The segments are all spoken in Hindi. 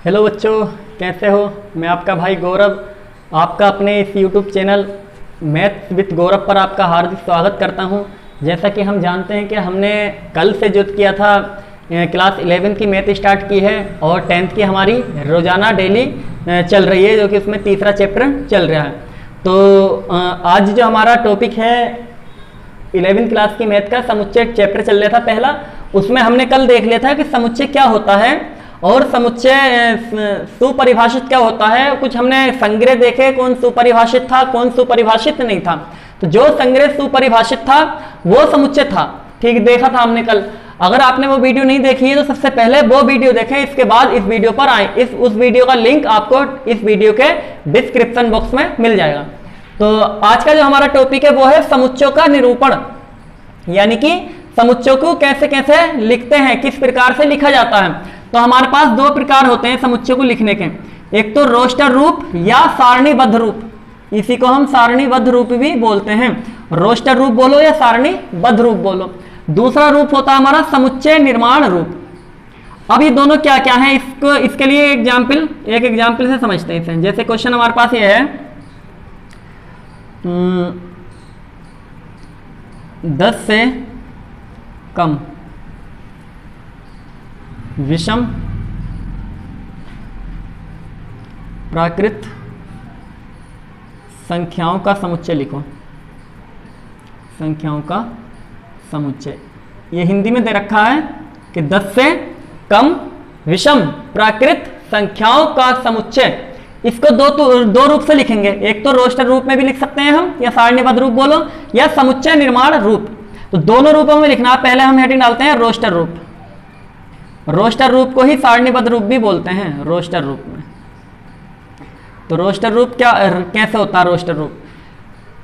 हेलो बच्चों, कैसे हो। मैं आपका भाई गौरव आपका अपने इस यूट्यूब चैनल मैथ्स विद गौरव पर आपका हार्दिक स्वागत करता हूं। जैसा कि हम जानते हैं कि हमने कल से जो किया था क्लास 11 की मैथ स्टार्ट की है और 10th की हमारी रोज़ाना डेली चल रही है, जो कि उसमें तीसरा चैप्टर चल रहा है। तो आज जो हमारा टॉपिक है 11th क्लास की मैथ का समुच्चय चैप्टर चल रहा था पहला। उसमें हमने कल देख लिया था कि समुच्चय क्या होता है और समुच्चय सुपरिभाषित क्या होता है। कुछ हमने संग्रह देखे, कौन सुपरिभाषित था कौन सुपरिभाषित नहीं था। तो जो संग्रह सुपरिभाषित था वो समुच्चय था, ठीक देखा था हमने कल। अगर आपने वो वीडियो नहीं देखी है तो सबसे पहले वो वीडियो देखें, इसके बाद इस वीडियो पर आए। उस वीडियो का लिंक आपको इस वीडियो के डिस्क्रिप्शन बॉक्स में मिल जाएगा। तो आज का जो हमारा टॉपिक है वो है समुच्चयों का निरूपण, यानी कि समुच्चयों को कैसे कैसे लिखते हैं, किस प्रकार से लिखा जाता है। तो हमारे पास दो प्रकार होते हैं समुच्चय को लिखने के, एक तो रोस्टर रूप या सारणीबद्ध रूप। इसी को हम सारणीबद्ध रूप भी बोलते हैं। रोस्टर रूप बोलो या सारणीबद्ध रूप बोलो। दूसरा रूप होता है हमारा समुच्चय निर्माण रूप। अब ये दोनों क्या क्या है, इसको इसके लिए एक एग्जाम्पल से समझते हैं इसे। जैसे क्वेश्चन हमारे पास ये है 10 से कम विषम प्राकृत संख्याओं का समुच्चय लिखो। संख्याओं का समुच्चय, ये हिंदी में दे रखा है कि 10 से कम विषम प्राकृत संख्याओं का समुच्चय। इसको दो रूप से लिखेंगे, एक तो रोस्टर रूप में भी लिख सकते हैं हम, या सारणीबद्ध रूप बोलो, या समुच्चय निर्माण रूप। तो दोनों रूपों में लिखना। पहले हम हेडिंग डालते हैं रोस्टर रूप। रोस्टर रूप को ही सारणीबद्ध रूप भी बोलते हैं रोस्टर रूप में। तो रोस्टर रूप कैसे होता है रोस्टर रूप?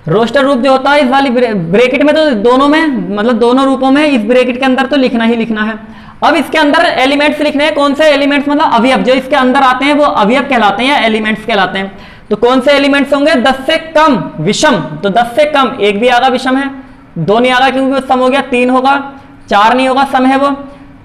रोस्टर रूप जो होता है इस वाली ब्रैकेट में, तो दोनों में मतलब दोनों रूपों में इस ब्रैकेट के अंदर तो लिखना ही लिखना है। अब इसके अंदर एलिमेंट्स लिखने हैं। कौन से एलिमेंट्स? मतलब अवयव जो इसके अंदर आते हैं वो अवयव कहलाते हैं या एलिमेंट्स कहलाते हैं। तो कौन से एलिमेंट्स होंगे? 10 से कम विषम। तो 10 से कम, एक भी आगा विषम है, 2 नहीं आगा क्योंकि वो सम हो गया, 3 होगा, 4 नहीं होगा सम है वो,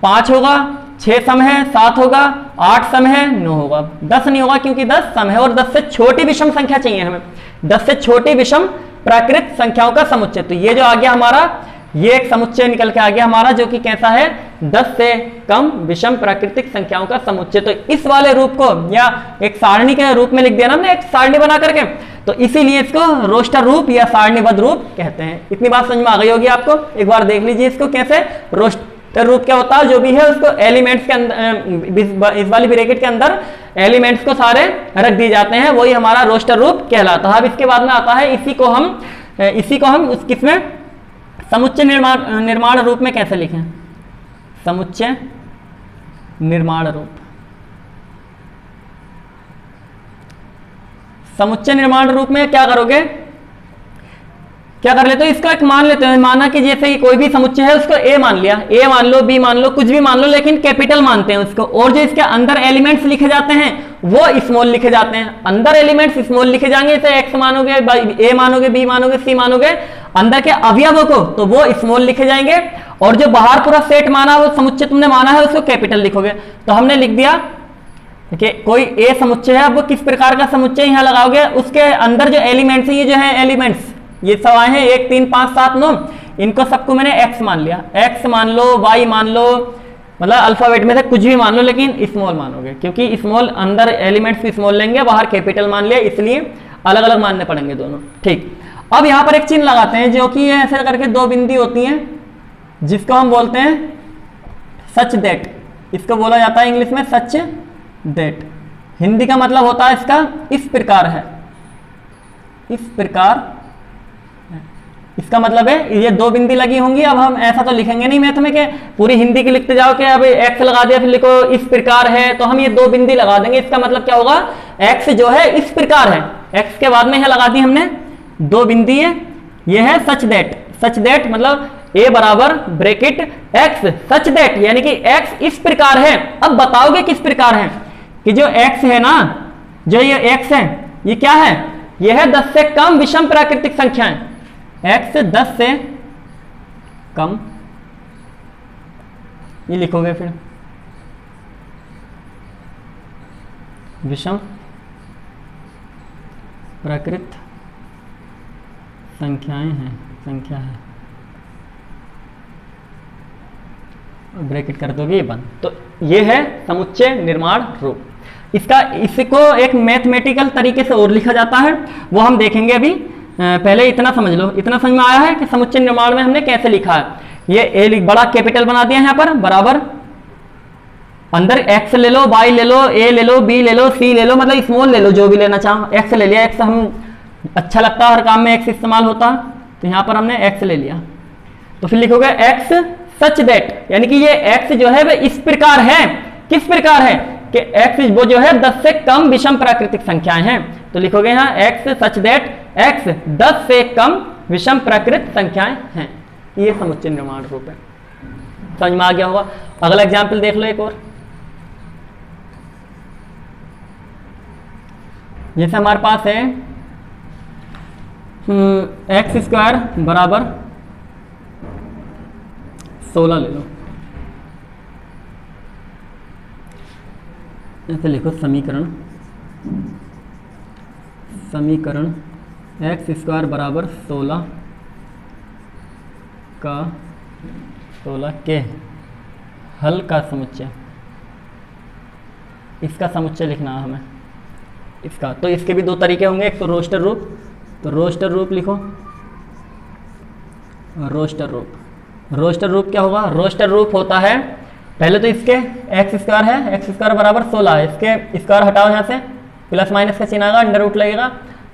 5 होगा, 6 सम है, 7 होगा, 8 सम है, 9 होगा, 10 नहीं होगा क्योंकि 10 सम है। और 10 से छोटी विषम संख्या चाहिए हमें, 10 से छोटी विषम प्राकृत संख्याओं का समुच्चय। तो ये जो आ गया हमारा, ये एक समुच्चय निकल के आ गया हमारा, जो कि कैसा है? 10 से कम विषम प्राकृतिक संख्याओं का समुच्चय। तो इस वाले रूप को या एक सारणी के रूप में लिख दिया ना हमने, एक सारणी बना करके, तो इसीलिए इसको रोस्टर रूप या सारणीबद्ध रूप कहते हैं। इतनी बात समझ में आ गई होगी आपको। एक बार देख लीजिए इसको कैसे। रोस्टर रूप क्या होता है? जो भी है उसको एलिमेंट्स के अंदर, इस वाली ब्रैकेट के अंदर एलिमेंट्स को सारे रख दिए जाते हैं, वही हमारा रोस्टर रूप कहलाता है। अब इसके बाद में आता है इसी को हम किसमें समुच्चय निर्माण रूप में कैसे लिखें? समुच्चय निर्माण रूप। समुच्चय निर्माण रूप में क्या करोगे? क्या कर लेते हो? इसका एक मान लेते हैं। माना कि जैसे कोई भी समुच्चय है उसको ए मान लिया, ए मान लो, बी मान लो, कुछ भी मान लो, लेकिन कैपिटल मानते हैं उसको। और जो इसके अंदर एलिमेंट्स लिखे जाते हैं वो स्मॉल लिखे जाते हैं। अंदर एलिमेंट्स स्मॉल लिखे जाएंगे, जैसे एक्स मानोगे, ए मानोगे, बी मानोगे, सी मानोगे, अंदर के अवयवों को तो वो स्मॉल लिखे जाएंगे। और जो बाहर पूरा सेट माना, वो समुच्चय तुमने माना है, उसको कैपिटल लिखोगे। तो हमने लिख दिया कि कोई ए समुच्चय है। अब वो किस प्रकार का समुच्चय यहाँ लगाओगे? उसके अंदर जो एलिमेंट्स है, ये जो है एलिमेंट्स, ये सब आए हैं 1 3 5 7 9, इनको सबको मैंने एक्स मान लिया। एक्स मान लो, वाई मान लो, मतलब अल्फाबेट में से कुछ भी मान लो, लेकिन स्मॉल मानोगे, क्योंकि स्मॉल अंदर एलिमेंट्स भी स्मॉल लेंगे, बाहर कैपिटल मान लिया, इसलिए अलग अलग मानने पड़ेंगे दोनों। ठीक, अब यहाँ पर एक चिन्ह लगाते हैं, जो कि ऐसे करके 2 बिंदी होती हैं, जिसको हम बोलते हैं सच दैट। इसको बोला जाता है इंग्लिश में सच दैट। हिंदी का मतलब होता है इसका इस प्रकार है, इस प्रकार। इसका मतलब है ये 2 बिंदी लगी होंगी। अब हम ऐसा तो लिखेंगे नहीं मैथ में कि पूरी हिंदी की लिखते जाओ कि अब एक्स लगा दिया फिर लिखो इस प्रकार है, तो हम ये 2 बिंदी लगा देंगे। इसका मतलब क्या होगा? एक्स जो है इस प्रकार है, एक्स के बाद में यहाँ लगा दी हमने 2 बिंदी है, ये है सच दैट। सच दैट मतलब ए बराबर ब्रैकेट एक्स सच दैट, यानी कि एक्स इस प्रकार है। अब बताओगे किस प्रकार है? कि जो एक्स है ना, जो ये एक्स है, ये क्या है? ये है 10 से कम विषम प्राकृतिक संख्याएं। एक्स 10 से कम, ये लिखोगे फिर विषम प्राकृत संख्या है, ब्रैकेट कर दोगे ये बंद। तो ये है समुच्चय निर्माण रूप। इसको एक मैथमेटिकल तरीके से और लिखा जाता है, वो हम देखेंगे अभी। पहले इतना समझ लो, इतना समझ में आया है कि समुच्चय निर्माण में हमने कैसे लिखा है। ये ए बड़ा कैपिटल बना दिया है यहाँ पर, बराबर अंदर एक्स ले लो, वाई ले लो, ए ले लो, बी ले लो, सी ले लो, मतलब स्मॉल ले लो, जो भी लेना चाहो। एक्स ले लिया, एक्स हम अच्छा लगता है, हर काम में एक्स इस्तेमाल होता है, तो यहाँ पर हमने एक्स ले लिया। तो फिर लिखोगे एक्स सच दैट, यानी कि ये एक्स जो है वह इस प्रकार है। किस प्रकार है कि एक्स वो जो है 10 से कम विषम प्राकृतिक संख्याएं हैं। तो लिखोगे यहाँ एक्स सच दैट एक्स 10 से कम विषम प्राकृत संख्याएं हैं। ये समुच्चय निर्माण रूप है। समझ में आ गया होगा। अगला एग्जाम्पल देख लो एक और। जैसे हमारे पास है एक्स स्क्वायर बराबर 16 ले लो। ऐसे लिखो समीकरण एक्स स्क्वायर बराबर 16 के हल का समुच्चय। इसका समुच्चय लिखना है हमें इसका। तो इसके भी दो तरीके होंगे, एक तो रोस्टर रूप। तो रोस्टर रूप लिखो। रोस्टर रूप क्या होगा? रोस्टर रूप होता है, पहले तो इसके एक्स स्क्वायर है, एक्स स्क्वायर बराबर 16 है। इसके स्क्वायर हटाओ यहाँ से, प्लस माइनस का चिन्ह आएगा, अंडर रूट लगेगा,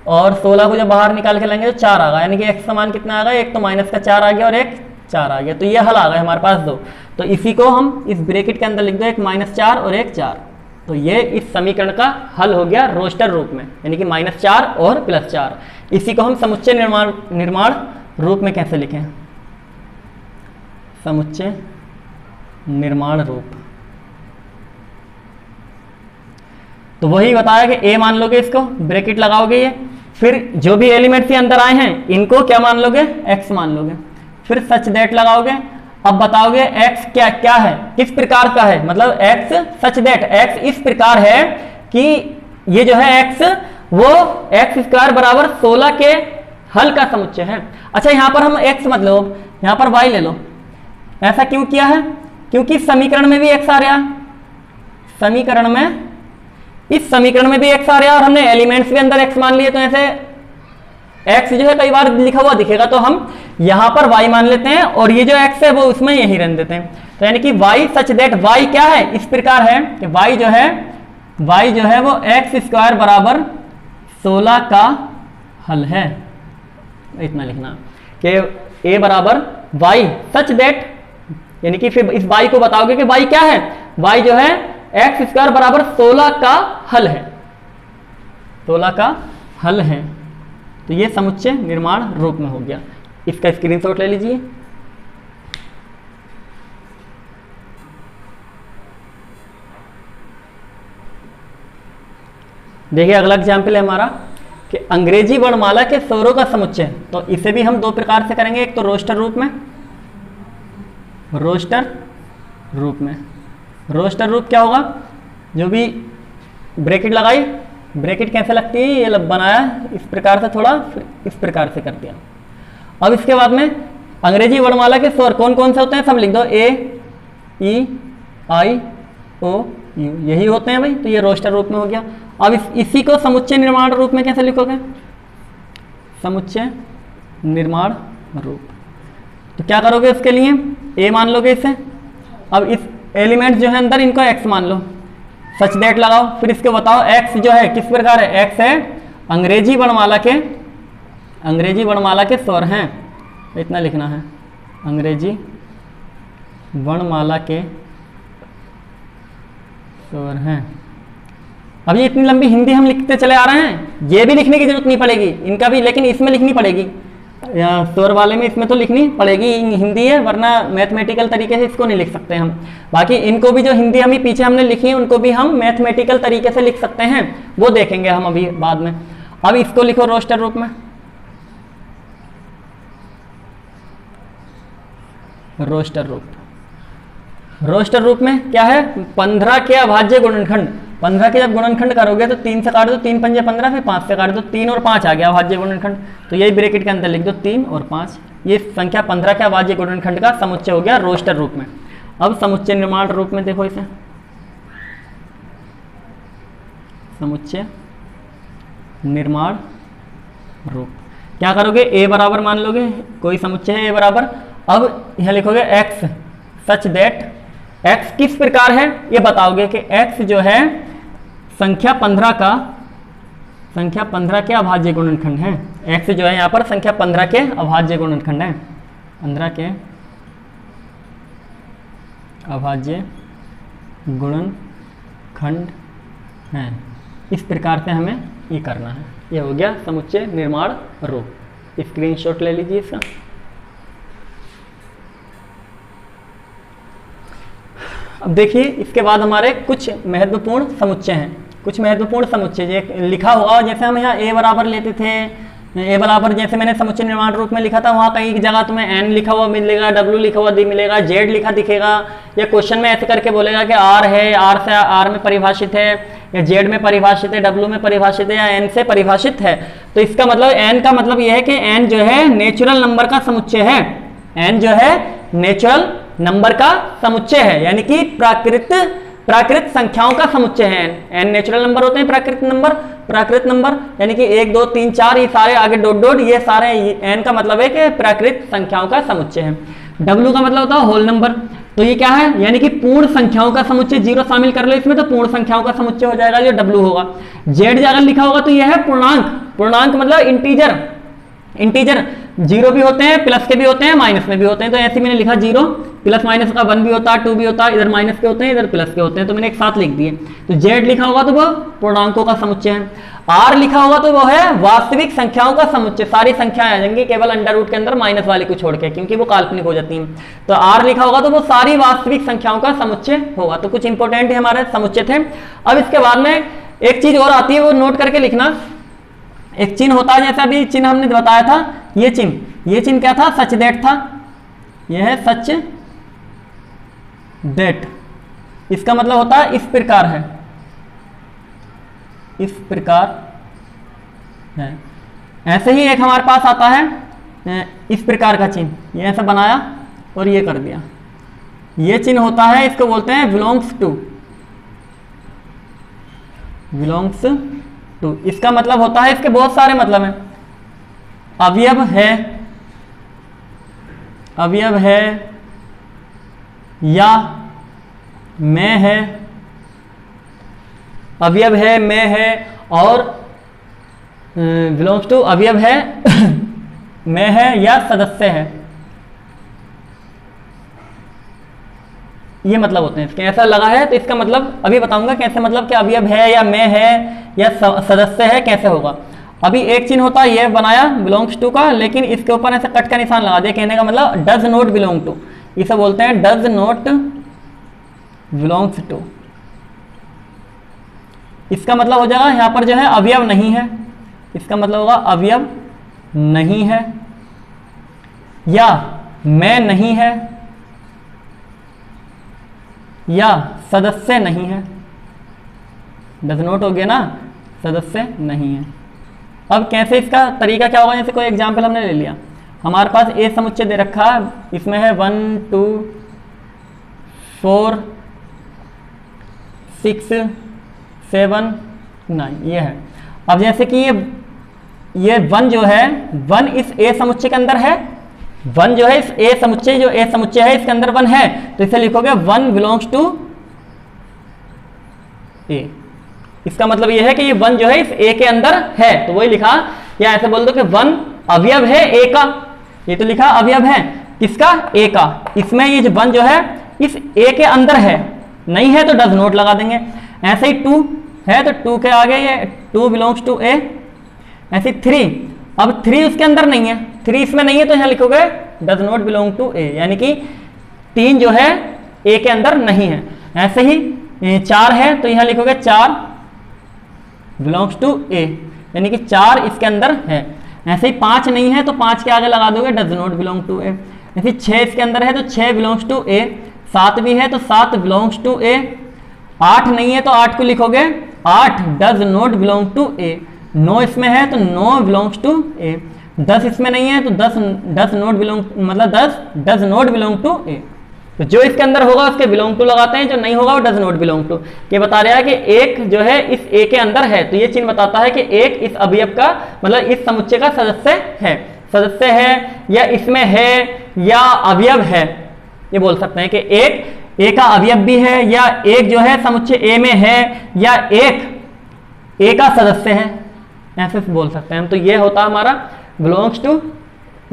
और 16 को जब बाहर निकाल के लेंगे तो 4 आएगा, यानी कि एक्स का मान कितना आ गया? एक तो माइनस का 4 आ गया और एक 4 आ गया। तो ये हल आ गए हमारे पास दो। तो इसी को हम इस ब्रैकेट के अंदर लिख दो, एक -4 और एक 4। तो ये इस समीकरण का हल हो गया रोस्टर रूप में, यानी कि -4 और +4। इसी को हम समुच्चय निर्माण रूप में कैसे लिखें? समुच्चय निर्माण रूप। तो वही बताया कि a मान लोगे, इसको ब्रैकेट लगाओगे ये, फिर जो भी एलिमेंट्स ये अंदर आए हैं इनको क्या मान लोगे? x मान लोगे, फिर सच दैट लगाओगे। अब बताओगे x क्या क्या है, किस प्रकार का है, मतलब x सच दैट x इस प्रकार है कि ये जो है x वो एक्स स्क्वायर बराबर 16 के हल का समुच्चय है। अच्छा, यहाँ पर हम x मत लो, यहाँ पर y ले लो। ऐसा क्यों किया है? क्योंकि समीकरण में भी x आ रहा, समीकरण में, इस समीकरण में भी x आ रहा है और हमने एलिमेंट्स भी अंदर x मान लिए। तो ऐसे x जो है कई बार लिखा हुआ दिखेगा, तो हम यहाँ पर y मान लेते हैं और ये जो x है वो उसमें यही रहने देते हैं। तो यानी कि y सच दैट y क्या है? इस प्रकार है कि y जो है वो एक्स स्क्वायर बराबर 16 का हल है। इतना लिखना कि a बराबर y सच दैट, यानी कि फिर इस y को बताओगे कि y क्या है? y जो है एक्स स्क्वायर बराबर 16 का हल है, 16 का हल है। तो ये समुच्चय निर्माण रूप में हो गया। इसका स्क्रीनशॉट ले लीजिए। देखिए अगला एग्जाम्पल है हमारा कि अंग्रेजी वर्णमाला के स्वरों का समुच्चय। तो इसे भी हम दो प्रकार से करेंगे, एक तो रोस्टर रूप में, रोस्टर रूप क्या होगा? जो भी ब्रैकेट लगाई, ब्रैकेट कैसे लगती है ये बनाया इस प्रकार से, थोड़ा इस प्रकार से कर दिया। अब इसके बाद में अंग्रेजी वर्णमाला के स्वर कौन कौन से होते हैं सब लिख दो, ए ई आई ओ यू, यही होते हैं भाई। तो ये रोस्टर रूप में हो गया। अब इसी को समुच्चय निर्माण रूप में कैसे लिखोगे? समुच्चय निर्माण रूप। तो क्या करोगे उसके लिए? ए मान लोगे इसे। अब इस एलिमेंट जो है अंदर इनको x मान लो, सच दैट लगाओ, फिर इसको बताओ x जो है किस प्रकार है? x है अंग्रेजी वर्णमाला के स्वर हैं, इतना लिखना है, अंग्रेजी वर्णमाला के स्वर हैं। अब ये इतनी लंबी हिंदी हम लिखते चले आ रहे हैं, ये भी लिखने की जरूरत नहीं पड़ेगी इनका भी, लेकिन इसमें लिखनी पड़ेगी, स्वर वाले में इसमें तो लिखनी पड़ेगी, हिंदी है, वरना मैथमेटिकल तरीके से इसको नहीं लिख सकते हम। बाकी इनको भी जो हिंदी हमें पीछे हमने लिखी है उनको भी हम मैथमेटिकल तरीके से लिख सकते हैं, वो देखेंगे हम अभी बाद में। अब इसको लिखो रोस्टर रूप में। रोस्टर रूप में क्या है? 15 के अभाज्य गुणनखंड। 15 के जब गुणनखंड करोगे तो 3 से काट दो, 3 पंजे 15, फिर 5 से काट दो, 3 और 5 आ गया अभाज्य गुणनखंड। तो यही ब्रैकेट के अंदर लिख दो 3 और 5। ये संख्या 15 के अभाज्य गुणनखंड का समुच्चय हो गया रोस्टर रूप में। अब समुच्चय निर्माण रूप में देखो इसे, समुच्चय निर्माण रूप क्या करोगे, a बराबर मान लोगे, कोई समुच्चय है a बराबर। अब यह लिखोगे x सच दैट, x किस प्रकार है ये बताओगे कि x जो है संख्या 15 के अभाज्य गुणनखंड है। x जो है यहाँ पर संख्या 15 के अभाज्य गुणनखंड है, 15 के अभाज्य गुणनखंड है। इस प्रकार से हमें ये करना है। ये हो गया समुच्चय निर्माण रूप। स्क्रीनशॉट ले लीजिए इसका। अब देखिए इसके बाद हमारे कुछ महत्वपूर्ण समुच्चय हैं। कुछ महत्वपूर्ण समुच्चय लिखा होगा, जैसे हम यहाँ a बराबर लेते थे, a बराबर जैसे मैंने समुच्चय निर्माण रूप में लिखा था, वहाँ कई जगह तुम्हें n लिखा हुआ मिलेगा, w लिखा हुआ मिलेगा, z लिखा दिखेगा, या क्वेश्चन में ऐसे करके बोलेगा कि r है, r से r में परिभाषित है, या z में परिभाषित है, w में परिभाषित है, या n से परिभाषित है। तो इसका मतलब n का मतलब यह है कि n जो है नेचुरल नंबर का समुच्चय है, n जो है नेचुरल नंबर का समुच्चय है, यानी कि प्राकृत संख्याओं का समुच्चय है। n नेचुरल नंबर होते हैं, प्राकृत नंबर यानी कि 1 2 3 4 ये सारे आगे डॉट डॉट, ये सारे n का मतलब है कि प्राकृत संख्याओं का समुच्चय है। w का मतलब होता है होल नंबर, तो ये क्या है, यानी कि पूर्ण संख्याओं का समुच्चय। 0 शामिल कर लो इसमें तो पूर्ण संख्याओं का समुच्चय हो जाएगा जो w होगा। z अगर लिखा होगा तो यह है पूर्णांक मतलब इंटीजर 0 भी होते हैं, प्लस के भी होते हैं, माइनस में भी होते हैं। तो ऐसे मैंने लिखा 0 प्लस माइनस का 1 भी होता है, 2 भी होता है, इधर माइनस के होते हैं, इधर प्लस के होते हैं, तो मैंने एक साथ लिख दिए। तो z लिखा होगा तो वो पूर्णांकों का समुच्चय है। r लिखा होगा तो वो है वास्तविक संख्याओं का समुच्चय। सारी संख्याएं आ जाएंगी केवल अंडर रूट के अंदर माइनस वाली को छोड़ के, क्योंकि वो काल्पनिक हो जाती हैं। तो r लिखा होगा तो वो सारी वास्तविक संख्याओं का समुच्चय होगा। तो कुछ इंपॉर्टेंट हमारे समुच्चय थे। अब इसके बाद में एक चीज और आती है, वो नोट करके लिखना। एक चिन्ह होता है, जैसा अभी चिन्ह हमने बताया था, ये चिन्ह क्या था, सच दैट था। यह है सच दैट, इसका मतलब होता है इस प्रकार है, इस प्रकार है। ऐसे ही एक हमारे पास आता है इस प्रकार का चिन्ह, ये ऐसा बनाया और ये कर दिया, ये चिन्ह होता है, इसको बोलते हैं बिलोंग्स टू। इसका मतलब होता है, इसके बहुत सारे मतलब हैं। अवयव है या मैं है, अवयव है, मैं है, और बिलोंग्स टू अवयव है मैं है या सदस्य है, ये मतलब होते हैं इसके। ऐसा लगा है तो इसका मतलब अभी बताऊंगा कैसे, मतलब कि अवयव है या मैं है या सदस्य है कैसे होगा। अभी एक चिन्ह होता है ये बनाया बिलोंग्स टू का, लेकिन इसके ऊपर ऐसा कट का निशान लगा दिया, कहने का मतलब डज नॉट बिलोंग टू, इसे बोलते हैं डज नॉट बिलोंग्स टू। इसका मतलब हो जाएगा यहाँ पर जो है अवयव नहीं है, इसका मतलब होगा अवयव नहीं है, या मैं नहीं है, या सदस्य नहीं है। डज नॉट हो गया ना, सदस्य नहीं है। अब कैसे इसका तरीका क्या होगा, जैसे कोई एग्जाम्पल हमने ले लिया, हमारे पास ए समुच्चय दे रखा है, इसमें है 1 2 4 6 7 9 ये है। अब जैसे कि ये 1 जो है, 1 इस ए समुच्चय के अंदर है, 1 जो है इस ए समुच्चय, जो ए समुच्चय है इसके अंदर 1 है, तो इसे लिखोगे 1 बिलोंग्स टू ए। इसका मतलब यह है कि ये 1 जो है इस ए के अंदर है, तो वही लिखा, या ऐसे बोल दो कि 1 अवयव है ए का, ये तो लिखा अवयव है किसका, ए का। इसमें ये 1 जो है इस ए के अंदर है, नहीं है तो डज नॉट लगा देंगे। ऐसे ही 2 है तो 2 के आगे ये 2 बिलोंग्स टू ए। ऐसे 3, अब 3 उसके अंदर नहीं है, 3 इसमें नहीं है, तो यहाँ लिखोगे डज नॉट बिलोंग टू ए, यानी कि 3 जो है ए के अंदर नहीं है। ऐसे ही 4 है तो यहाँ लिखोगे 4 बिलोंग्स टू ए, यानी कि 4 इसके अंदर है। ऐसे ही 5 नहीं है तो 5 के आगे लगा दोगे डज नॉट बिलोंग टू ए। ऐसे 6 इसके अंदर है तो 6 बिलोंग्स टू ए, 7 भी है तो 7 बिलोंग्स टू ए, 8 नहीं है तो 8 को लिखोगे 8 डज नॉट बिलोंग टू ए, 9 इसमें है तो 9 बिलोंग्स टू ए, 10 इसमें नहीं है तो 10 डज नॉट बिलोंग, मतलब 10 डज नॉट बिलोंग टू ए। तो जो इसके अंदर होगा उसके बिलोंग टू लगाते हैं, जो नहीं होगा वो डज नॉट बिलोंग टू। ये बता रहा है कि एक जो है इस ए के अंदर है, तो ये चिन्ह बताता है कि एक इस अवयव का मतलब इस समुच्चय का सदस्य है या इसमें है या अवयव है, ये बोल सकते हैं कि एक ए का अवयव भी है या एक जो है समुच्चय ए में है या एक ए का सदस्य है, ऐसे बोल सकते हैं हम। तो ये होता हमारा बिलोंग्स टू,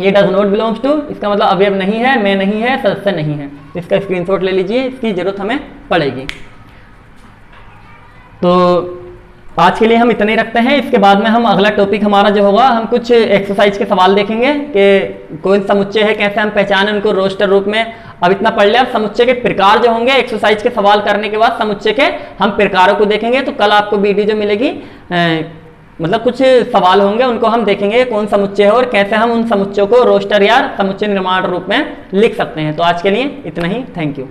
ये डज नॉट बिलोंग्स टू, इसका मतलब अवयव नहीं है, में नहीं है, सदस्य नहीं है। इसका स्क्रीनशॉट ले लीजिए, इसकी जरूरत हमें पड़ेगी। तो आज के लिए हम इतने ही रखते हैं। इसके बाद में हम अगला टॉपिक हमारा जो होगा, हम कुछ एक्सरसाइज के सवाल देखेंगे कि कौन समुच्चय है, कैसे हम पहचाने उनको रोस्टर रूप में। अब इतना पढ़ लिया। अब समुच्चय के प्रकार जो होंगे, एक्सरसाइज के सवाल करने के बाद समुच्चय के हम प्रकारों को देखेंगे। तो कल आपको वीडियो जो मिलेगी मतलब कुछ सवाल होंगे, उनको हम देखेंगे कौन समुच्चय है और कैसे हम उन समुच्चयों को रोस्टर या समुच्चय निर्माण रूप में लिख सकते हैं। तो आज के लिए इतना ही। Thank you.